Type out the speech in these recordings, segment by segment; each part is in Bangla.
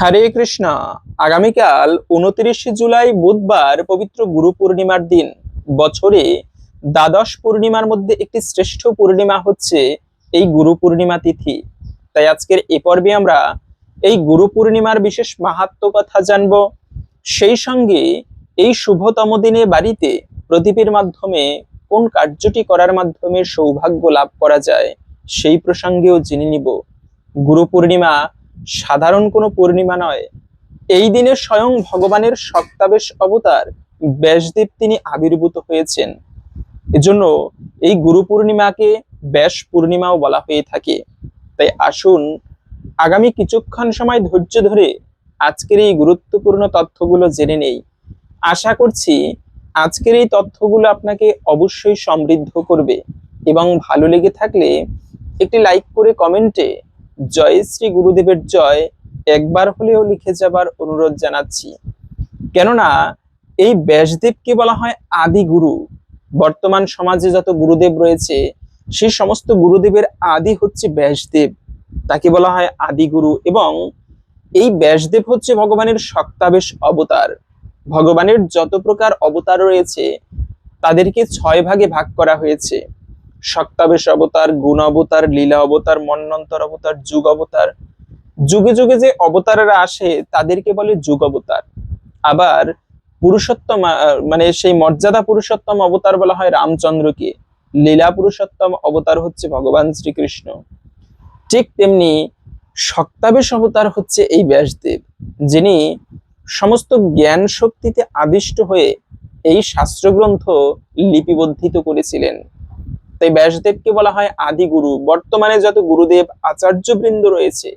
হরে কৃষ্ণ। আগামীকাল 29 জুলাই বুধবার পবিত্র গুরু পূর্ণিমার দিন। বছরে দ্বাদশ পূর্ণিমার মধ্যে একটি শ্রেষ্ঠ পূর্ণিমা হচ্ছে এই গুরু পূর্ণিমা তিথি। তাই আজকের এই পর্বে আমরা এই গুরু পূর্ণিমার বিশেষ মাহাত্ম্য কথা জানব। সেই সঙ্গে এই শুভতম দিনে বাড়িতে প্রদীপের মাধ্যমে কোন কার্যটি করার মাধ্যমে সৌভাগ্য লাভ করা যায় সেই প্রসঙ্গেও জেনে নিব। গুরু পূর্ণিমা সাধারণ কোনো পূর্ণিমা নয়। এই দিনে স্বয়ং ভগবানের সপ্তাবেশ অবতার ব্যাসদেব তিনি আবির্ভূত হয়েছেন। এজন্য এই গুরু পূর্ণিমাকে ব্যাস পূর্ণিমাও বলা হয়ে থাকে। তাই আসুন আগামী কিছুক্ষণ সময় ধৈর্য ধরে আজকের এই গুরুত্বপূর্ণ তথ্যগুলো জেনে নেই। আশা করছি আজকের এই তথ্যগুলো আপনাকে অবশ্যই সমৃদ্ধ করবে এবং ভালো লেগে থাকলে একটি লাইক করে কমেন্টে জয় শ্রী গুরুদেবের জয় একবার হলেও লিখে যাবার অনুরোধ জানাচ্ছি। কেননা এই ব্যাসদেবকে বলা হয় আদি গুরু। বর্তমান সমাজে যত গুরুদেব রয়েছে সেই সমস্ত গুরুদেবের আদি হচ্ছে ব্যাসদেব, তাকে বলা হয় আদি গুরু। এবং এই ব্যাসদেব হচ্ছে ভগবানের সপ্তাবেশ অবতার। ভগবানের যত প্রকার অবতার রয়েছে তাদেরকে 6 ভাগে ভাগ করা হয়েছে। সপ্তাবেশ অবতার, গুণ অবতার, লীলা অবতার, মন্বন্তর অবতার, যুগ অবতার। যুগে যুগে যে অবতারেরা আসে তাদেরকে বলে যুগ অবতার। আবার পুরুষোত্তম মানে সেই মর্যাদা পুরুষোত্তম অবতার বলা হয় রামচন্দ্রকে। লীলা পুরুষোত্তম অবতার হচ্ছে ভগবান শ্রীকৃষ্ণ। ঠিক তেমনি সপ্তাবেশ অবতার হচ্ছে এই ব্যাসদেব, যিনি সমস্ত জ্ঞান শক্তিতে আদিষ্ট হয়ে এই শাস্ত্রগ্রন্থ লিপিবদ্ধিত করেছিলেন। তাই ব্যাসদেবকে বলা হয় আদি গুরু। বর্তমানে যত গুরুদেব আচার্যবৃন্দ রয়েছে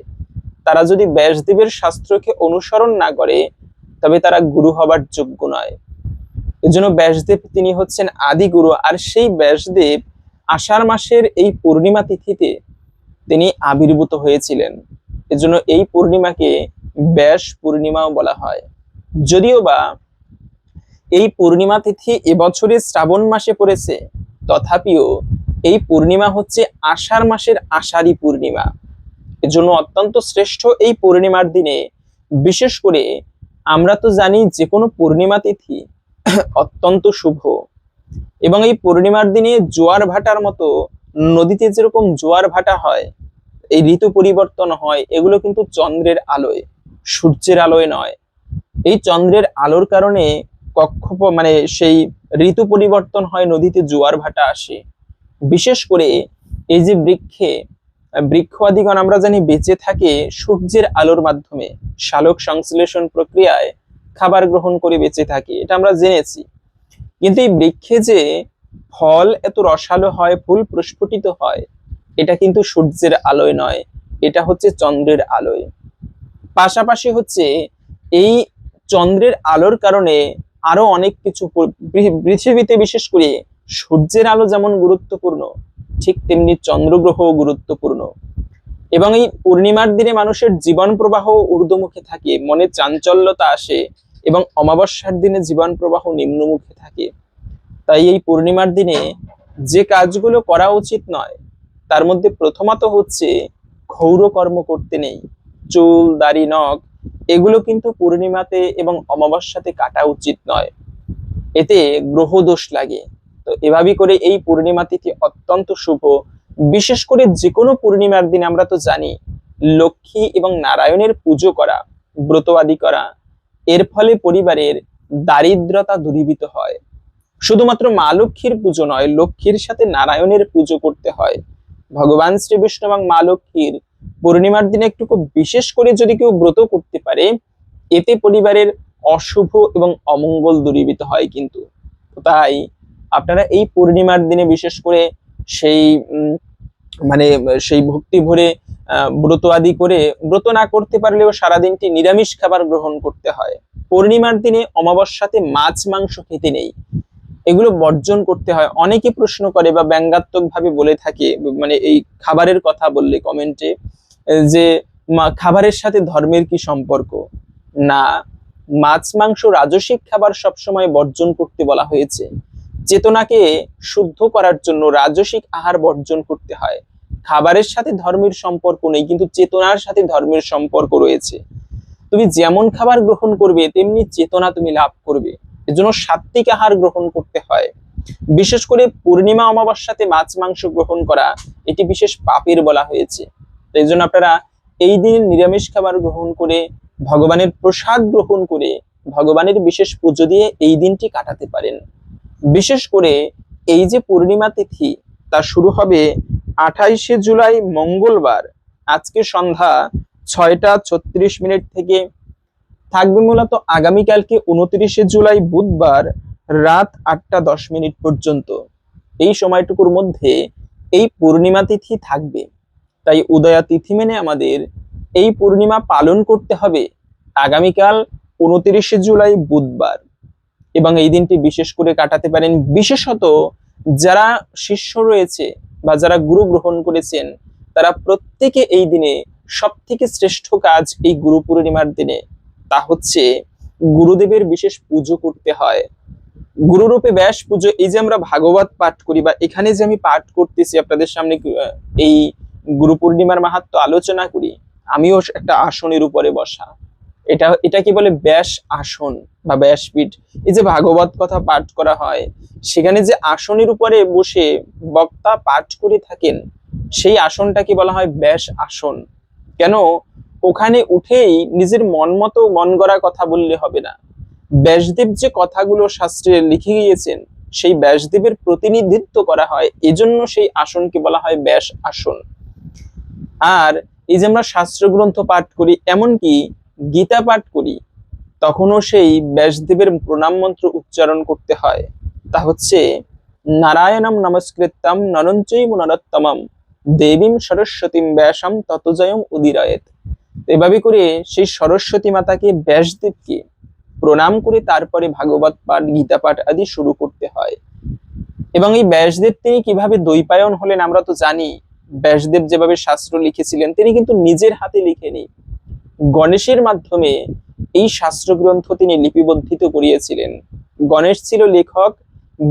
তারা যদি ব্যাসদেবের শাস্ত্রকে অনুসরণ না করে তবে তারা গুরু হবার যোগ্য নয়। এজন্য ব্যাসদেব তিনি হচ্ছেন আদি গুরু। আর সেই ব্যাসদেব আষাঢ় মাসের এই পূর্ণিমা তিথিতে তিনি আবির্ভূত হয়েছিলেন। এজন্য এই পূর্ণিমাকে ব্যাস পূর্ণিমাও বলা হয়। যদিও বা এই পূর্ণিমা তিথি এবছরে শ্রাবণ মাসে পড়েছে, তথাপিও এই পূর্ণিমা হচ্ছে আষাঢ় মাসের আষাঢ়ী পূর্ণিমা। এজন্য অত্যন্ত শ্রেষ্ঠ এই পূর্ণিমার দিনে বিশেষ করে আমরা তো জানি যে কোনো পূর্ণিমা তিথি অত্যন্ত শুভ। এবং এই পূর্ণিমার দিনে জোয়ার ভাটার মতো নদীতে যেরকম জোয়ার ভাটা হয়, এই ঋতু পরিবর্তন হয়, এগুলো কিন্তু চন্দ্রের আলোয়, সূর্যের আলোয় নয়। এই চন্দ্রের আলোর কারণে মানে সেই ঋতু পরিবর্তন হয়, নদীতে জোয়ার ভাটা আসে। বিশেষ করে এই যে বৃক্ষ আদিগণ আমরা জানি বেঁচে থাকে সূর্যের আলোর মাধ্যমে, সালোক সংশ্লেষণ প্রক্রিয়ায় খাবার গ্রহণ করে বেঁচে থাকে, এটা আমরা জেনেছি। কিন্তু এই বৃক্ষে যে ফল এত রসালো হয়, ফুল প্রস্ফুটিত হয়, এটা কিন্তু সূর্যের আলোয় নয়, এটা হচ্ছে চন্দ্রের আলোয়। পাশাপাশি হচ্ছে এই চন্দ্রের আলোর কারণে আরো অনেক কিছু পৃথিবীতে, বিশেষ করে সূর্যের আলো যেমন গুরুত্বপূর্ণ, ঠিক তেমনি চন্দ্রগ্রহ গুরুত্বপূর্ণ। এবং এই পূর্ণিমার দিনে মানুষের জীবন প্রবাহ ঊর্ধ্বমুখে থাকে, মনে চাঞ্চল্যতা আসে, এবং অমাবস্যার দিনে জীবন প্রবাহ নিম্নমুখে থাকে। তাই এই পূর্ণিমার দিনে যে কাজগুলো করা উচিত নয় তার মধ্যে প্রথমত হচ্ছে ক্ষৌর কর্ম করতে নেই। চুল, দাড়ি, নখ এগুলো কিন্তু পূর্ণিমাতে এবং অমাবস্যাতে কাটা উচিত নয়, এতে গ্রহ দোষ লাগে। তো এভাবে করে এই পূর্ণিমা তিথি অত্যন্ত শুভ। বিশেষ করে যে কোনো পূর্ণিমার দিন আমরা তো জানি লক্ষ্মী এবং নারায়ণের পুজো করা, ব্রত আদি করা, এর ফলে পরিবারের দারিদ্রতা দূরীভূত হয়। শুধুমাত্র মা লক্ষ্মীর পুজো নয়, লক্ষ্মীর সাথে নারায়ণের পুজো করতে হয়। ভগবান শ্রী বিষ্ণু এবং মা লক্ষ্মীর পূর্ণিমার দিনে একটু বিশেষ করে যদি কেউ ব্রত করতে পারে, এতে পরিবারের অশুভ এবং অমঙ্গল দূরীভূত হয়। কিন্তু তাই আপনারা এই পূর্ণিমার দিনে বিশেষ করে সেই মানে সেই ভক্তি ভরে ব্রত আদি করে, ব্রত না করতে পারলেও সারাদিনটি নিরামিষ খাবার গ্রহণ করতে হয়। পূর্ণিমার দিনে অমাবস্যাতে মাছ মাংস খেতে নেই, এগুলো বর্জন করতে হয়। অনেকে প্রশ্ন করে বা ব্যঙ্গাত্মক ভাবে বলে থাকে, মানে এই খাবারের কথা বললে কমেন্টে, যে খাবারের সাথে ধর্মের কি সম্পর্ক। না, মাছ মাংস রাজসিক খাবার সবসময় বর্জন করতে বলা হয়েছে। চেতনাকে শুদ্ধ করার জন্য রাজসিক আহার বর্জন করতে হয়। খাবারের সাথে ধর্মের সম্পর্ক নেই, কিন্তু চেতনার সাথে ধর্মের সম্পর্ক রয়েছে। তুমি যেমন খাবার গ্রহণ করবে তেমনি চেতনা তুমি লাভ করবে। এজন্য সাত্বিক আহার গ্রহণ করতে হয়। বিশেষ করে পূর্ণিমা অমাবস্যাতে মাছ মাংস গ্রহণ করা এটি বিশেষ পাপের বলা হয়েছে। এই জন্য আপনারা এই দিন নিরামিষ খাবার গ্রহণ করে, ভগবানের প্রসাদ গ্রহণ করে, ভগবানের বিশেষ পুজো দিয়ে এই দিনটি কাটাতে পারেন। বিশেষ করে এই যে পূর্ণিমা তিথি, তা শুরু হবে 28শে জুলাই মঙ্গলবার, আজকে সন্ধ্যা 6টা 36 মিনিট থেকে, থাকবে মূলত আগামীকালকে 29শে জুলাই বুধবার রাত 8টা 10 মিনিট পর্যন্ত। এই সময়টুকুর মধ্যে এই পূর্ণিমা তিথি থাকবে। তাই উদয়া তিথি মেনে আমাদের এই পূর্ণিমা পালন করতে হবে আগামীকাল 29শে জুলাই বুধবার, এবং এই দিনটি বিশেষ করে কাটাতে পারেন। বিশেষত যারা শিষ্য রয়েছে বা যারা গুরু গ্রহণ করেছেন, তারা প্রত্যেকে এই দিনে সব থেকে শ্রেষ্ঠ কাজ এই গুরু পূর্ণিমার দিনে, তা হচ্ছে গুরুদেবের বিশেষ পুজো করতে হয়। গুরুরূপে ব্যাস পুজো। এই যে আমরা ভাগবত পাঠ করি বা এখানে যে আমি পাঠ করতেছি আপনাদের সামনে, এই গুরু পূর্ণিমার মাহাত্ম্য আলোচনা করি, আমিও একটা আসনের উপরে বসা। এটা কি বলে? ব্যাস আসন বা ব্যাসপীঠ। এই যে ভাগবত কথা পাঠ করা হয়, সেখানে যে আসনের উপরে বসে বক্তা পাঠ করে থাকেন, সেই আসনটাকে বলা হয় ব্যাস আসন। কেন? ওখানে উঠেই নিজের মন মতো মন গড়া কথা বললে হবে না। ব্যাসদেব যে কথাগুলো শাস্ত্রে লিখে গিয়েছেন, সেই ব্যাসদেবের প্রতিনিধিত্ব করা হয়, এজন্য সেই আসনকে বলা হয় ব্যাস আসন। আর এই যে আমরা শাস্ত্র গ্রন্থ পাঠ করি, এমনকি গীতা পাঠ করি, তখনও সেই ব্যাসদেবের প্রণাম মন্ত্র উচ্চারণ করতে হয়। তা হচ্ছে নারায়ণম নমস্কৃত্যম নরং চৈব নরোত্তমম দেবীম সরস্বতীম ব্যাসম ততজয়ম উদীরয়েৎ। এভাবে করে সেই সরস্বতী মাতাকে, ব্যাসদেবকে প্রণাম করে তারপরে ভাগবত পাঠ, গীতা পাঠ আদি শুরু করতে হয়। এবং এই ব্যাসদেব তিনি কিভাবে দ্বৈপায়ন হলেন আমরা তো জানি। ব্যাসদেব যেভাবে শাস্ত্র লিখেছিলেন, তিনি কিন্তু নিজের হাতে লিখেনি, গণেশের মাধ্যমে এই শাস্ত্র গ্রন্থ তিনি লিপিবদ্ধিত করিয়েছিলেন। গণেশ ছিল লেখক,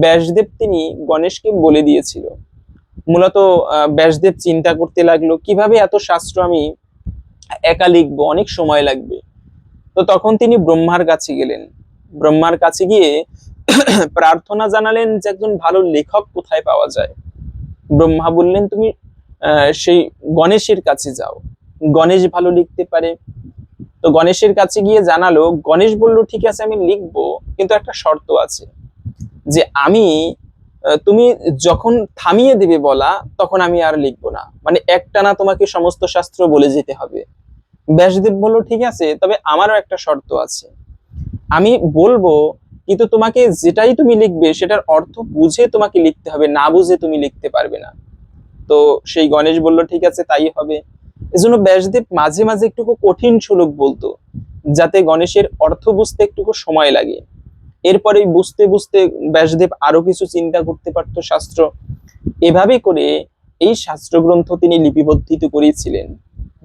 ব্যাসদেব তিনি গণেশকে বলে দিয়েছিল। মূলত ব্যাসদেব চিন্তা করতে লাগলো কিভাবে এত শাস্ত্র আমি একা লিখবো, অনেক সময় লাগবে। তো তখন তিনি ব্রহ্মার কাছে গেলেন। ব্রহ্মার কাছে গিয়ে প্রার্থনা জানালেন যে একজন ভালো লেখক কোথায় পাওয়া যায়। ব্রহ্মা বললেন তুমি সেই গণেশের কাছে যাও, গণেশ ভালো লিখতে পারে। তো গণেশের কাছে গিয়ে জানালো, গণেশ বলল ঠিক আছে আমি লিখবো, কিন্তু একটা শর্ত আছে, যে আমি তুমি যখন থামিয়ে দেবে বলা, তখন আমি আর লিখবো না, মানে একটানা তোমাকে সমস্ত শাস্ত্র বলে যেতে হবে। ব্যাসদেব বলল ঠিক আছে, তবে আমারও একটা শর্ত আছে, আমি বলবো কিন্তু তোমাকে যেটাই তুমি লিখবে সেটার অর্থ বুঝে তোমাকে লিখতে হবে, না বুঝে তুমি লিখতে পারবে না। তো সেই গণেশ বলল ঠিক আছে তাই হবে। এজন্য ব্যাসদেব মাঝে মাঝে একটু কঠিন শ্লোক বলতো, যাতে গণেশের অর্থ বুঝতে একটু সময় লাগে। এরপরে বুঝতে বুঝতে ব্যাসদেব আরো কিছু চিন্তা করতে পারতো শাস্ত্র। এভাবে করে এই শাস্ত্র গ্রন্থ তিনি লিপিবদ্ধিত করেছিলেন।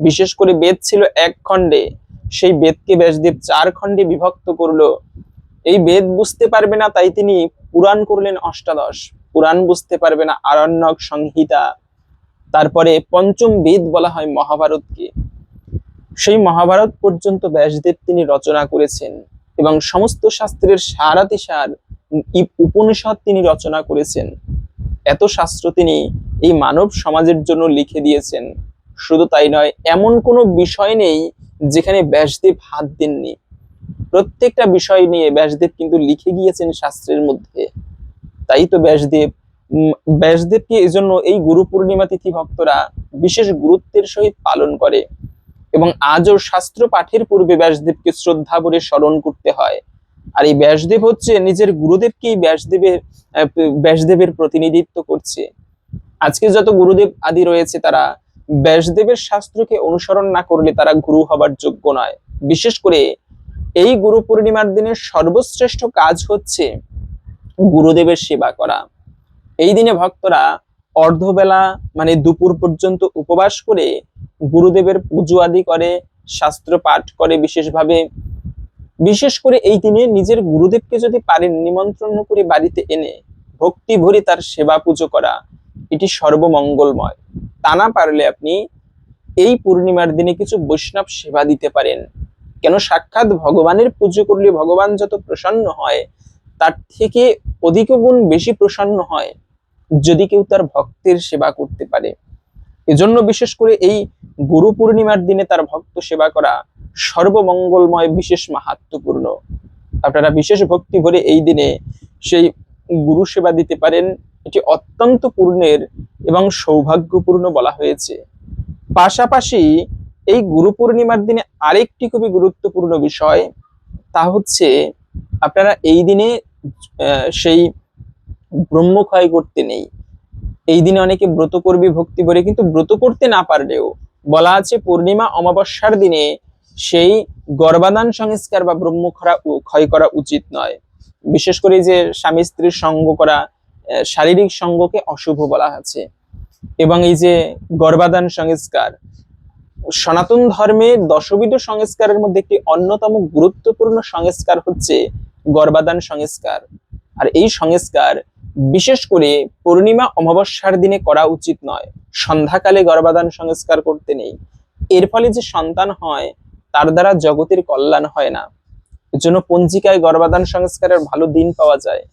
বিশেষ করে বেদ ছিল 1 খণ্ডে, সেই বেদকে ব্যাসদেব 4 খণ্ডে বিভক্ত করলো। এই বেদ বুঝতে পারবে না তাই তিনি পুরাণ করলেন অষ্টাদশ। পুরাণ বুঝতে পারবে না আরণ্যক সংহিতা, তারপরে পঞ্চম বেদ বলা হয় মহাভারতকে। সেই মহাভারত পর্যন্ত ব্যাসদেব তিনি রচনা করেছেন, এবং সমস্ত শাস্ত্রের সারাতিসার উপনিষদ তিনি রচনা করেছেন। এত শাস্ত্র তিনি এই মানব সমাজের জন্য লিখে দিয়েছেন। শুধু তাই নয়, এমন কোনো বিষয় নেই যেখানে ব্যাসদেব হাত দেননি। প্রত্যেকটা বিষয় নিয়ে ব্যাসদেব কিন্তু লিখে গিয়েছেন শাস্ত্রের মধ্যে। তাই তো ব্যাসদেবকে এজন্য এই গুরু পূর্ণিমা তিথি ভক্তরা বিশেষ গুরুত্বের সহিত পালন করে, এবং আজও শাস্ত্র পাঠের পূর্বে ব্যাসদেবকে শ্রদ্ধা ভরে স্মরণ করতে হয়। আর এই ব্যাসদেব হচ্ছে নিজের গুরুদেবকেই ব্যাসদেবের প্রতিনিধিত্ব করছে। আজকে যত গুরুদেব আদি রয়েছে, তারা ব্যাসদেবের শাস্ত্রকে অনুসরণ না করলে তারা গুরু হবার যোগ্য নয়। বিশেষ করে এই গুরু পূর্ণিমার দিনের সর্বশ্রেষ্ঠ কাজ হচ্ছে গুরুদেবের সেবা করা। এই দিনে ভক্তরা অর্ধবেলা মানে দুপুর পর্যন্ত উপবাস করে গুরুদেবের পুজো আদি করে, শাস্ত্র পাঠ করে বিশেষভাবে। বিশেষ করে এই দিনে নিজের গুরুদেবকে যদি পারেন নিমন্ত্রণ করে বাড়িতে এনে ভক্তি ভরে তার সেবা পুজো করা, এটি সর্বমঙ্গলময়। তা না পারলে আপনি এই পূর্ণিমার দিনে কিছু বৈষ্ণব সেবা দিতে পারেন। কেন সাক্ষাৎ ভগবানের পুজো করলে ভগবান যত প্রসন্ন হয় তার থেকে অধিক গুণ বেশি প্রসন্ন হয় যদি কেউ তার ভক্তের সেবা করতে পারে। এজন্য বিশেষ করে এই গুরু পূর্ণিমার দিনে তার ভক্ত সেবা করা সর্বমঙ্গলময়, বিশেষ মাহাত্ম্যপূর্ণ। আপনারা বিশেষ ভক্তি ভরে এই দিনে সেই গুরু সেবা দিতে পারেন। এটি অত্যন্ত পূর্ণের এবং সৌভাগ্যপূর্ণ বলা হয়েছে। পাশাপাশি এই গুরু পূর্ণিমার দিনে আরেকটি খুবই গুরুত্বপূর্ণ বিষয়, তা হচ্ছে আপনারা এই দিনে সেই ব্রহ্মক্ষয় করতে নেই। এই দিনে অনেকে ব্রত করবে ভক্তি ভরে, কিন্তু ব্রত করতে না পারলেও বলা আছে পূর্ণিমা অমাবস্যার দিনে সেই গর্ভাধান সংস্কার বা ব্রহ্মক্ষয় করা উচিত নয়। বিশেষ করে যে স্বামী স্ত্রীর সঙ্গ করা, শারীরিক সঙ্গকে অশুভ বলা আছে। এবং এই যে গর্ভাধান সংস্কার, সনাতন ধর্মে দশবিধ সংস্কারের মধ্যে একটি অন্যতম গুরুত্বপূর্ণ সংস্কার হচ্ছে গর্ভাধান সংস্কার। আর এই সংস্কার বিশেষ করে পূর্ণিমা অমাবস্যার দিনে করা উচিত নয়। সন্ধ্যাকালে গর্ভাধান সংস্কার করতে নেই। এর ফলে যে সন্তান হয় তার দ্বারা জগতের কল্যাণ হয় না। এর জন্য পঞ্জিকায় গর্ভাধান সংস্কারের ভালো দিন পাওয়া যায়,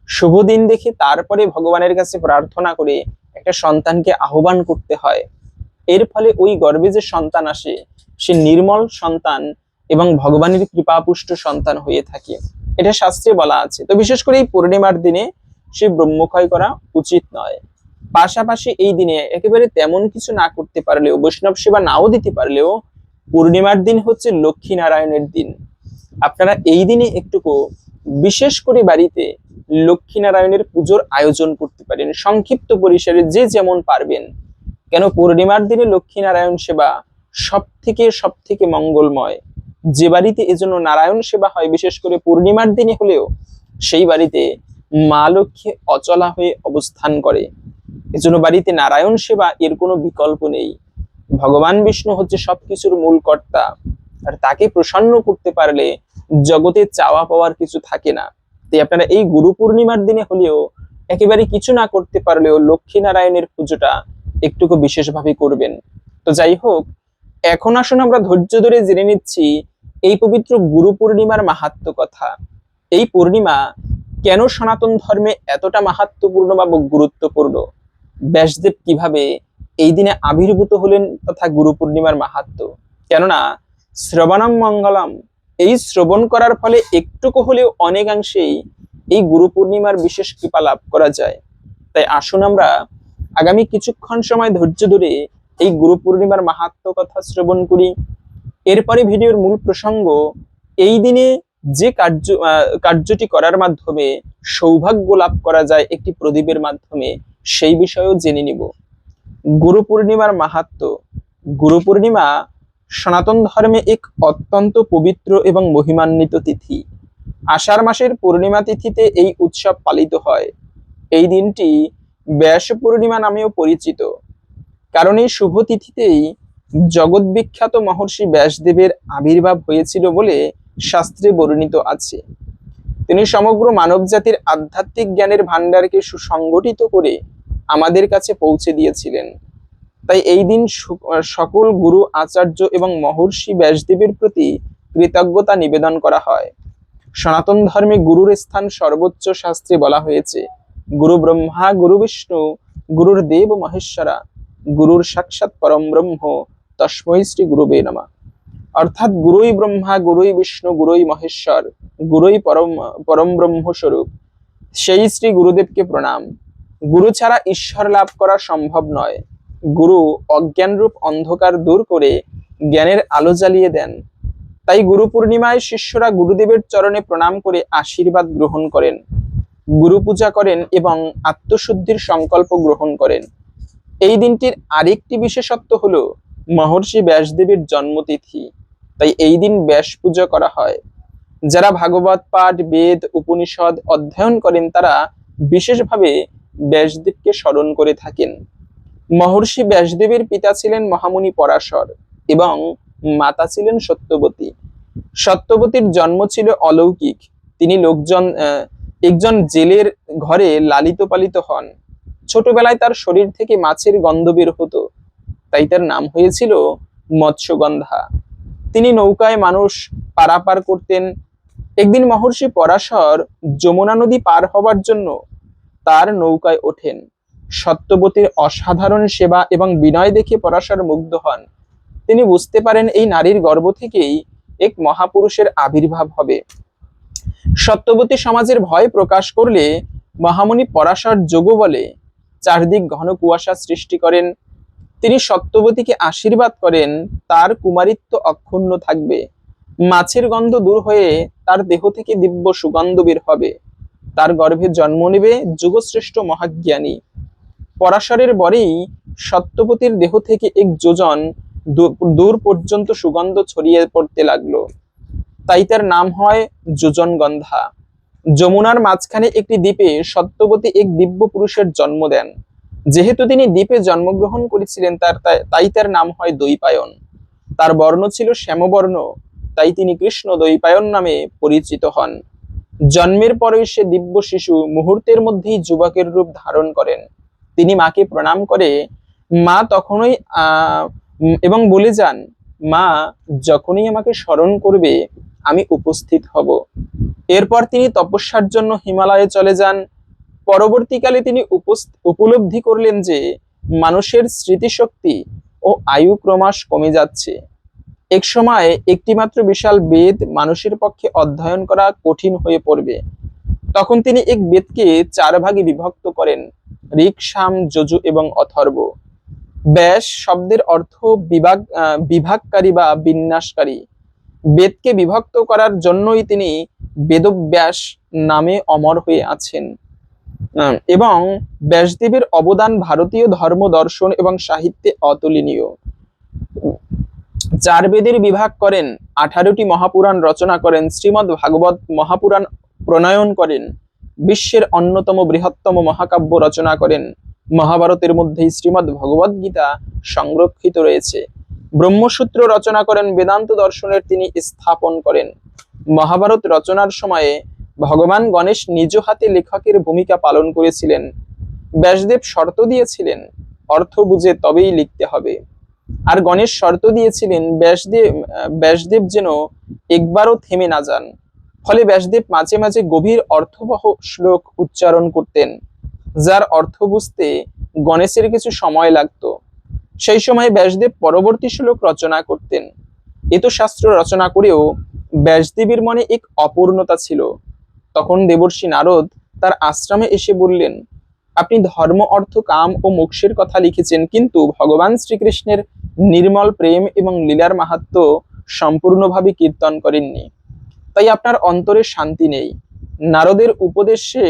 শুভ দিন দেখে তারপরে ভগবানের কাছে প্রার্থনা করে একটা সন্তানকে আহ্বান করতে হয়। এর ফলে ওই গর্ভে যে সন্তান আসে সে নির্মল সন্তান এবং ভগবানের কৃপাপুষ্ট সন্তান হয়ে থাকে, এটা শাস্ত্রে বলা আছে। তো বিশেষ করে এই পূর্ণিমার দিনে সে ব্রহ্মক্ষয় করা উচিত নয়। পাশাপাশি এই দিনে একেবারে তেমন কিছু না করতে পারলেও, বৈষ্ণব সেবা নাও দিতে পারলেও, পূর্ণিমার দিন হচ্ছে লক্ষ্মী নারায়ণের দিন। আপনারা এই দিনে একটুকু বিশেষ করে বাড়িতে লক্ষ্মী নারায়ণের পুজোর আয়োজন করতে পারেন, সংক্ষিপ্ত পরিসরে যে যেমন পারবেন। কেন পূর্ণিমার দিনে লক্ষ্মী নারায়ণ সেবা সব থেকে মঙ্গলময়। যে বাড়িতে এজন্য নারায়ণ সেবা হয় বিশেষ করে পূর্ণিমার দিনে হলেও, সেই বাড়িতে মা লক্ষ্মী অচলা হয়ে অবস্থান করে। এজন্য বাড়িতে নারায়ণ সেবা এর কোনো বিকল্প নেই। ভগবান বিষ্ণু হচ্ছে সবকিছুর মূল কর্তা, আর তাকে প্রসন্ন করতে পারলে জগতে চাওয়া পাওয়ার কিছু থাকে না। তাই আপনারা এই গুরু পূর্ণিমার দিনে হলেও একেবারে কিছু না করতে পারলেও লক্ষ্মী নারায়ণের পুজোটা একটুকু বিশেষভাবে করবেন। তো যাই হোক, এখন আসুন আমরা ধৈর্য ধরে জেনে নিচ্ছি এই পবিত্র গুরু পূর্ণিমার মাহাত্ম্য কথা। এই পূর্ণিমা কেন সনাতন ধর্মে এতটা মাহাত্ম্যপূর্ণ বা গুরুত্বপূর্ণ, ব্যাসদেব কিভাবে এই দিনে আবির্ভূত হলেন তথা গুরু পূর্ণিমার মাহাত্ম্য। কেননা শ্রবণম মঙ্গলম, এই শ্রবণ করার ফলে একটুকু হলেও অনেকাংশেই এই গুরু পূর্ণিমার বিশেষ কৃপা লাভ করা যায়। তাই আসুন আমরা আগামী কিছুক্ষণ সময় ধৈর্য ধরে এই গুরু পূর্ণিমার মাহাত্ম্য কথা শ্রবণ করি। এরপরে ভিডিওর মূল প্রসঙ্গ, এই দিনে যে কার্যটি করার মাধ্যমে সৌভাগ্য লাভ করা যায় একটি প্রদীপের মাধ্যমে, সেই বিষয়েও জেনে নিব। গুরু পূর্ণিমার মাহাত্ম্য। গুরু পূর্ণিমা সনাতন ধর্মে এক অত্যন্ত পবিত্র এবং মহিমান্বিত তিথি। আষাঢ় মাসের পূর্ণিমা তিথিতে এই উৎসব পালিত হয়। এই দিনটি ব্যাস পূর্ণিমা নামেও পরিচিত, কারণ এই শুভ তিথিতেই জগৎ বিখ্যাত মহর্ষি ব্যাসদেবের আবির্ভাব হয়েছিল বলে শাস্ত্রে বর্ণিত আছে। তিনি সমগ্র মানব জাতির আধ্যাত্মিক জ্ঞানের ভান্ডারকে সুসংগঠিত করে আমাদের কাছে পৌঁছে দিয়েছিলেন। তাই এই দিন সকল গুরু, আচার্য এবং মহর্ষি ব্যাসদেবের প্রতি কৃতজ্ঞতা নিবেদন করা হয়। সনাতন ধর্মে গুরুর স্থান সর্বোচ্চ। শাস্ত্রে বলা হয়েছে, গুরু ব্রহ্মা গুরু বিষ্ণু গুরুর দেব মহেশ্বরা গুরুর সাক্ষাৎ পরম ব্রহ্ম তস্মৈ শ্রী গুরুবে নমঃ। অর্থাৎ গুরুই ব্রহ্মা, গুরুই বিষ্ণু, গুরুই মহেশ্বর, গুরুই পরম ব্রহ্ম স্বরূপ, সেই শ্রী গুরুদেবকে প্রণাম। গুরু ছাড়া ঈশ্বর লাভ করা সম্ভব নয়। গুরু অজ্ঞান রূপ অন্ধকার দূর করে জ্ঞানের আলো জ্বালিয়ে দেন। তাই গুরু পূর্ণিমায় শিষ্যরা গুরুদেবের চরণে প্রণাম করে আশীর্বাদ গ্রহণ করেন, গুরু পূজা করেন এবং আত্মশুদ্ধির সংকল্প গ্রহণ করেন। এই দিনটির আরেকটি বিশেষত্ব হলো মহর্ষি ব্যাসদেবের জন্মতিথি। তাই এই দিন ব্যাস পূজা করা হয়। যারা ভাগবত পাঠ, বেদ, উপনিষদ অধ্যয়ন করেন তারা বিশেষভাবে ব্যাসদেবকে স্মরণ করে থাকেন। মহর্ষি ব্যাসদেবের পিতা ছিলেন মহামুনি পরাশর এবং মাতা ছিলেন সত্যবতী। সত্যবতীর জন্ম ছিল অলৌকিক। তিনি একজন জেলের ঘরে লালিত পালিত হন। ছোটবেলায় তার শরীর থেকে মাছের গন্ধ বের হতো, তাই তার নাম হয়েছিল মৎস্যগন্ধা। তিনি নৌকায় মানুষ পারাপার করতেন। একদিন মহর্ষি পরাশর যমুনা নদী পার হবার জন্য তার নৌকায় ওঠেন। সত্যবতীর অসাধারণ সেবা এবং বিনয় দেখে পরাশর মুগ্ধ হন। তিনি বুঝতে পারেন এই নারীর গর্ভ থেকেই এক মহাপুরুষের আবির্ভাব হবে। সত্যবতী সমাজের ভয় প্রকাশ করলে মহামুনি পরাশর যোগ বলে চারদিক ঘন কুয়াশা সৃষ্টি করেন। তিনি সত্যবতীকে আশীর্বাদ করেন তার কুমারিত্ব অক্ষুণ্ণ থাকবে, মাছের গন্ধ দূর হয়ে তার দেহ থেকে দিব্য সুগন্ধ বের হবে, তার গর্ভে জন্ম নেবে যুগশ্রেষ্ঠ মহাজ্ঞানী। পরাশরের বরেই সত্যবতীর দেহ থেকে এক যোজন দূর পর্যন্ত সুগন্ধ ছড়িয়ে পড়তে লাগলো। তাই তার নাম হয় যোজনগন্ধা। যমুনার মাঝখানে একটি দ্বীপে সত্যবতী এক দিব্য পুরুষের জন্ম দেন। যেহেতু তিনি দ্বীপে জন্মগ্রহণ করেছিলেন তাই তার নাম হয় দ্বৈপায়ন। তার বর্ণ ছিল শ্যামবর্ণ, তাই তিনি কৃষ্ণ দ্বৈপায়ন নামে পরিচিত হন। জন্মের পরেই সে দিব্য শিশু মুহূর্তের মধ্যেই যুবকের রূপ ধারণ করেন। তিনি মাকে প্রণাম করে মা তখনই এবং বলে যান, মা যখনই আমাকে স্মরণ করবে আমি উপস্থিত হব। এরপর তিনি তপস্যার জন্য হিমালয়ে চলে যান। পরবর্তীকালে তিনি উপলব্ধি করলেন যে মানুষের স্মৃতিশক্তি ও আয়ু ক্রমশ কমে যাচ্ছে। এক সময় একটিমাত্র বিশাল বেদ মানুষের পক্ষে অধ্যয়ন করা কঠিন হয়ে পড়বে। তখন তিনি এক বেদকে 4 ভাগে বিভক্ত করেন, ঋক, সাম, যজু এবং অথর্ব। ব্যাস শব্দের অর্থ বিভাগকারী বা বিন্যাসকারী। বেদকে বিভক্ত করার জন্যই তিনি বেদব্যাস নামে অমর হয়ে আছেন। এবং ব্যাসদেবের অবদান ভারতীয় ধর্ম, দর্শন এবং সাহিত্যে অতুলনীয়। 4 বেদের বিভাগ করেন, 18টি মহাপুরাণ রচনা করেন, শ্রীমদ্ ভাগবত মহাপুরাণ প্রণয়ন করেন, বিশ্বের অন্যতম বৃহত্তম মহাকাব্য রচনা করেন। মহাভারতের মধ্যেই শ্রীমদ্ ভগবদ গীতা সংরক্ষিত রয়েছে। ব্রহ্মসূত্র রচনা করেন, বেদান্ত দর্শনের তিনি স্থাপন করেন। মহাভারত রচনার সময়ে ভগবান গণেশ নিজ হাতে লেখকের ভূমিকা পালন করেছিলেন। ব্যাসদেব শর্ত দিয়েছিলেন অর্থ বুঝে তবেই লিখতে হবে। আর গণেশ শর্ত দিয়েছিলেন ব্যাসদেব যেন একবারও থেমে না যান। ফলে ব্যাসদেব মাঝে মাঝে গভীর অর্থবহ শ্লোক উচ্চারণ করতেন, যার অর্থ বুঝতে গণেশের কিছু সময় লাগতো। সেই সময় ব্যাসদেব পরবর্তী শ্লোক রচনা করতেন। এত শাস্ত্র রচনা করেও ব্যাসদেবের মনে এক অপূর্ণতা ছিল। তখন দেবর্ষি নারদ তার আশ্রমে এসে বললেন, আপনি ধর্ম, অর্থ, কাম ও মোক্ষের কথা লিখেছেন, কিন্তু ভগবান শ্রীকৃষ্ণের নির্মল প্রেম এবং লীলার মাহাত্ম্য সম্পূর্ণভাবে কীর্তন করেননি, তাই আপনার অন্তরে শান্তি নেই। নারদের উপদেশে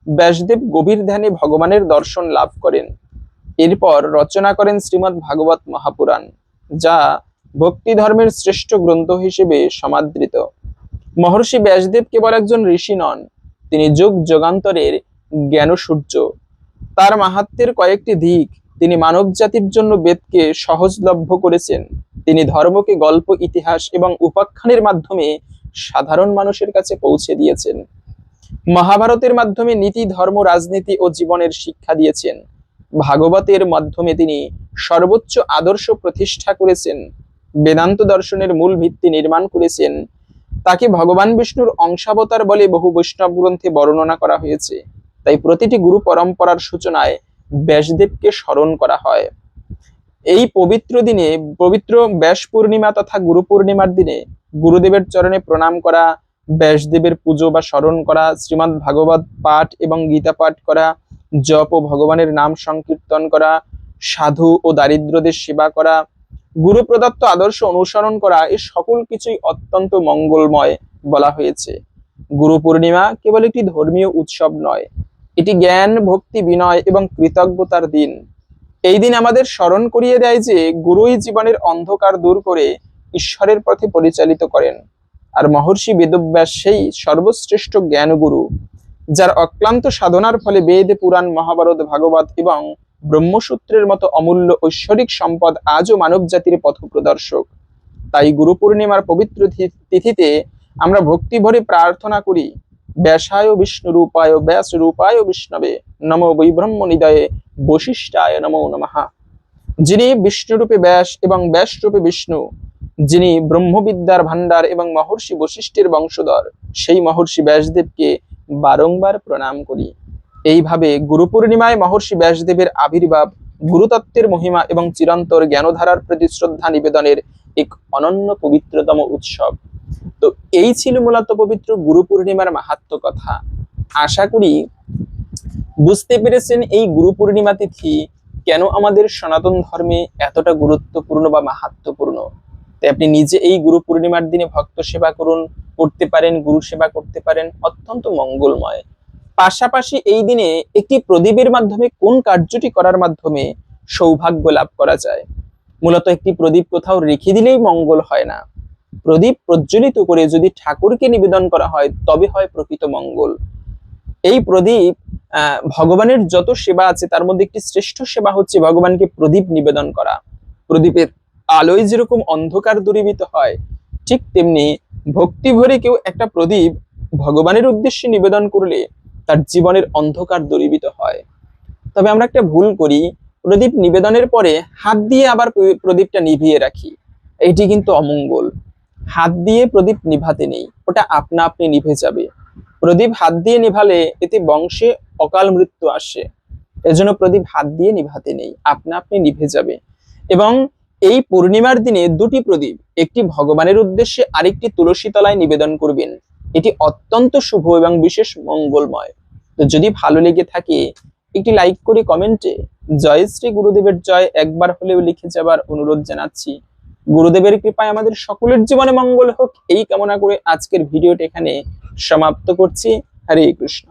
ব্যাসদেব গভীর ধ্যানে ভগবানের দর্শন লাভ করেন। এরপর রচনা করেন শ্রীমদ্ ভাগবত মহাপুরাণ, যা ভক্তি ধর্মের শ্রেষ্ঠ গ্রন্থ হিসেবে সমাদৃত। মহর্ষি ব্যাসদেব কেবল একজন ঋষি নন, তিনি যুগ যুগান্তরের জ্ঞান সূর্য। তার মাহাত্ম্যের কয়েকটি দিক। তিনি মানব জাতির জন্য বেদকে সহজলভ্য করেছেন। তিনি ধর্মকে গল্প, ইতিহাস এবং উপাখ্যানের মাধ্যমে সাধারণ মানুষের কাছে পৌঁছে দিয়েছেন। মহাভারতের মাধ্যমে নীতি, ধর্ম, রাজনীতি ও জীবনের শিক্ষা দিয়েছেন। ভাগবতের মাধ্যমে তিনি সর্বোচ্চ আদর্শ প্রতিষ্ঠা করেছেন। বেদান্ত দর্শনের মূল ভিত্তি নির্মাণ করেছেন। তাকে ভগবান বিষ্ণুর অংশাবতার বলে বহু বৈষ্ণব গ্রন্থে বর্ণনা করা হয়েছে। তাই প্রতিটি গুরু পরম্পরার সূচনায় ব্যাসদেবকে স্মরণ করা হয়। এই পবিত্র দিনে, পবিত্র ব্যাস পূর্ণিমা তথা গুরু পূর্ণিমার দিনে গুরুদেবের চরণে প্রণাম করা, ব্যাসদেবের পুজো বা স্মরণ করা, শ্রীমদ্ ভাগবত পাঠ এবং গীতা পাঠ করা, জপ ও ভগবানের নাম সংকীর্তন করা, সাধু ও দারিদ্রদের সেবা করা, গুরু প্রদত্ত আদর্শ অনুসরণ করা, এই সকল কিছুই অত্যন্ত মঙ্গলময় বলা হয়েছে। গুরু পূর্ণিমা কেবল একটি ধর্মীয় উৎসব নয়, এটি জ্ঞান, ভক্তি, বিনয় এবং কৃতজ্ঞতার দিন। এই দিন আমাদের স্মরণ করিয়ে দেয় যে গুরুই জীবনের অন্ধকার দূর করে ঈশ্বরের পথে পরিচালিত করেন। আর মহর্ষি বেদব্যাস সেই সর্বশ্রেষ্ঠ জ্ঞানগুরু, যার অক্লান্ত সাধনার ফলে বেদ, পুরাণ, মহাভারত, ভাগবত এবং ব্রহ্মসূত্রের মতো অমূল্য ঐশ্বরিক সম্পদ আজও মানব জাতির পথ প্রদর্শক। তাই গুরু পূর্ণিমার পবিত্র তিথিতে আমরা ভক্তি ভরে প্রার্থনা করি, ব্যাসায় বিষ্ণু রূপায় ব্যাস রূপায় বিষ্ণবে নমো বৈব্রহ্ম নিদয়ে বশিষ্ঠায় নমো নমঃ। যিনি বিষ্ণু রূপে ব্যাস এবং ব্যাস রূপে বিষ্ণু, যিনি ব্রহ্মবিদ্যার ভান্ডার এবং মহর্ষি বশিষ্ঠের বংশধর, সেই মহর্ষি ব্যাসদেবকে বারংবার প্রণাম করি। এইভাবে গুরু পূর্ণিমায় মহর্ষি ব্যাসদেবের আবির্ভাব গুরুতত্ত্বের মহিমা এবং চিরন্তর জ্ঞানধারার প্রতি শ্রদ্ধা নিবেদনের এক অনন্য পবিত্রতম উৎসব। তো এই ছিল মূলত পবিত্র গুরু পূর্ণিমার মাহাত্ম্য কথা। আশা করি বুঝতে পেরেছেন এই গুরু পূর্ণিমা তিথি কেন আমাদের সনাতন ধর্মে এতটা গুরুত্বপূর্ণ বা মাহাত্ম্যপূর্ণ। তাই আপনি নিজে এই গুরু পূর্ণিমার দিনে ভক্ত সেবা করতে পারেন, গুরু সেবা করতে পারেন, অত্যন্ত মঙ্গলময়। পাশাপাশি এই দিনে একটি প্রদীপের মাধ্যমে কোন কার্যটি করার মাধ্যমে সৌভাগ্য লাভ করা যায়। মূলত একটি প্রদীপ কোথাও রেখে দিলেই মঙ্গল হয় না, প্রদীপ প্রজ্বলিত করে যদি ঠাকুরকে নিবেদন করা হয় তবে হয় প্রকৃত মঙ্গল। এই প্রদীপ ভগবানের যত সেবা আছে তার মধ্যে একটি শ্রেষ্ঠ সেবা হচ্ছে ভগবানকে প্রদীপ নিবেদন করা। প্রদীপের আলোয় যেরকম অন্ধকার দূরীভূত হয়, ঠিক তেমনি ভক্তি ভরে কেউ একটা প্রদীপ ভগবানের উদ্দেশ্যে নিবেদন করলে তার জীবনের অন্ধকার দূরীভূত হয়। তবে আমরা একটা ভুল করি, প্রদীপ নিবেদনের পরে হাত দিয়ে আবার প্রদীপটা নিভিয়ে রাখি। এটি কিন্তু অমঙ্গল। হাত দিয়ে প্রদীপ নিভাতে নেই, ওটা আপনা আপনি নিভে যাবে। প্রদীপ হাত দিয়ে নিভালে এতে বংশে অকাল মৃত্যু আসে। এজন্য প্রদীপ হাত দিয়ে নিভাতে নেই, আপনা আপনি নিভে যাবে। এবং এই পূর্ণিমার দিনে দুটি প্রদীপ, একটি ভগবানের উদ্দেশ্যে আরেকটি তুলসী তলায় নিবেদন করবেন। এটি অত্যন্ত শুভ এবং বিশেষ মঙ্গলময়। তো যদি ভালো লেগে থাকে একটি লাইক করে কমেন্টে জয় শ্রী গুরুদেবের জয় একবার হলেও লিখে যাবার অনুরোধ জানাচ্ছি। গুরুদেবের কৃপায় আমাদের সকলের জীবনে মঙ্গল হোক, এই কামনা করে আজকের ভিডিওটি এখানে সমাপ্ত করছি। হরে কৃষ্ণ।